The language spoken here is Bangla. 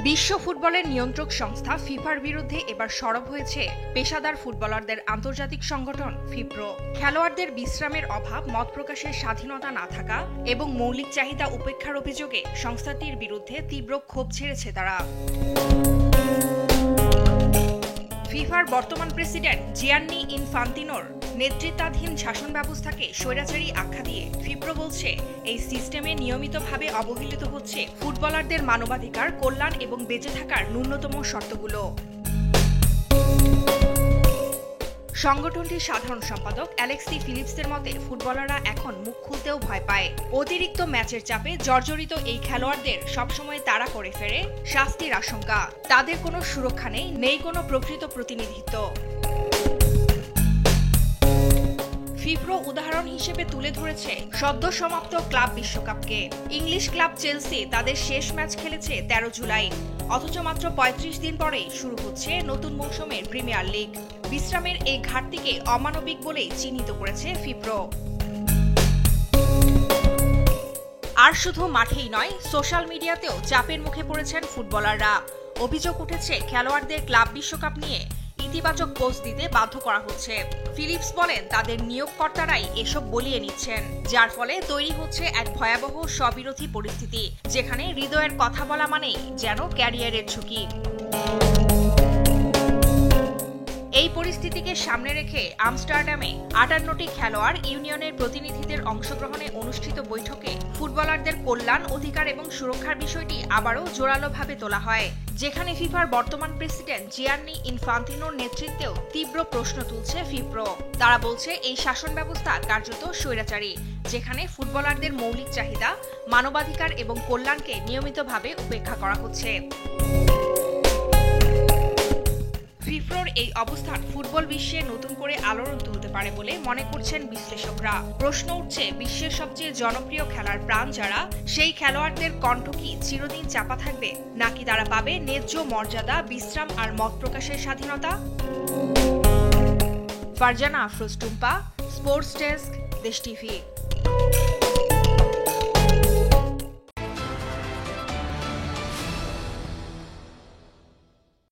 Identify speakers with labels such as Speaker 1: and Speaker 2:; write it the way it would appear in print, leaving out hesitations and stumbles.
Speaker 1: বিশ্ব ফুটবলের নিয়ন্ত্রক সংস্থা ফিফার বিরুদ্ধে এবার সরব হয়েছে পেশাদার ফুটবলারদের আন্তর্জাতিক সংগঠন ফিপ্রো। খেলোয়াড়দের বিশ্রামের অভাব, মত প্রকাশের স্বাধীনতা না থাকা এবং মৌলিক চাহিদা উপেক্ষার অভিযোগে সংস্থাটির বিরুদ্ধে তীব্র ক্ষোভ ঝেড়েছে তারা। ফিফার বর্তমান প্রেসিডেন্ট জিয়ান্নি ইনফান্তিনোর নেতৃত্বাধীন শাসন ব্যবস্থাকে স্বৈরাচারী আখ্যা দিয়ে ফিপ্রো বলছে, এই সিস্টেমে নিয়মিতভাবে অবহেলিত হচ্ছে ফুটবলারদের মানবাধিকার, কল্যাণ এবং বেঁচে থাকার ন্যূনতম শর্তগুলো। সংগঠনটির সাধারণ সম্পাদক অ্যালেক্সি ফিলিপসের মতে, ফুটবলাররা এখন মুখ খুলতেও ভয় পায়। অতিরিক্ত ম্যাচের চাপে জর্জরিত এই খেলোয়াড়দের সবসময় তাড়া করে ফেরে শাস্তির আশঙ্কা। তাদের কোনো সুরক্ষা নেই কোনো প্রকৃত প্রতিনিধিত্ব। ফিফ্রো উদাহরণ হিসেবে তুলে ধরেছে সদ্য সমাপ্ত ক্লাব বিশ্বকাপকে। ইংলিশ ক্লাব চেলসি তাদের শেষ ম্যাচ খেলেছে 13 জুলাই, অথচ মাত্র 35 দিন পরেই শুরু হচ্ছে নতুন মৌসুমের প্রিমিয়ার লিগ। বিশ্রামের এই ঘাটতিকে অমানবিক বলেই চিহ্নিত করেছে ফিফ্রো। আর শুধু মাঠেই নয়, সোশ্যাল মিডিয়াতেও চাপের মুখে পড়েছেন ফুটবলাররা। অভিযোগ উঠেছে খেলোয়াড়দের ক্লাব বিশ্বকাপ নিয়ে ইতিবাচক পোস্ট দিতে বাধ্য করা হচ্ছে। ফিলিপস বলেন, তাদের নিয়োগকর্তারাই এসব বলিয়ে নিচ্ছেন, যার ফলে তৈরি হচ্ছে এক ভয়াবহ স্ববিরোধী পরিস্থিতি, যেখানে হৃদয়ের কথা বলা মানেই যেন ক্যারিয়ারের ঝুঁকি। এই পরিস্থিতিকে সামনে রেখে আমস্টারডামে 58টি খেলোয়াড় ইউনিয়নের প্রতিনিধিদের অংশগ্রহণে অনুষ্ঠিত বৈঠকে ফুটবলারদের কল্যাণ, অধিকার এবং সুরক্ষার বিষয়টি আবারও জোরালোভাবে তোলা হয়, যেখানে ফিফার বর্তমান প্রেসিডেন্ট জিয়ান্নি ইনফান্তিনোর নেতৃত্বেও তীব্র প্রশ্ন তুলছে ফিফ্রো। তারা বলছে, এই শাসন ব্যবস্থা কার্যত স্বৈরাচারী, যেখানে ফুটবলারদের মৌলিক চাহিদা, মানবাধিকার এবং কল্যাণকে নিয়মিতভাবে উপেক্ষা করা হচ্ছে। ফিফ্রোর এই অবস্থান ফুটবল বিশ্বে নতুন করে আলোড়ন তুলতে পারে বলে মনে করছেন বিশ্লেষকরা। প্রশ্ন উঠছে, বিশ্বের সবচেয়ে জনপ্রিয় খেলার প্রাণ যারা, সেই খেলোয়াড়দের কণ্ঠ কি চিরদিন চাপা থাকবে, নাকি তারা পাবে ন্যায্য মর্যাদা, বিশ্রাম আর মত প্রকাশের স্বাধীনতা? ফারজানা আফরোজ টুম্পা, স্পোর্টস ডেস্ক, দেশ টিভি।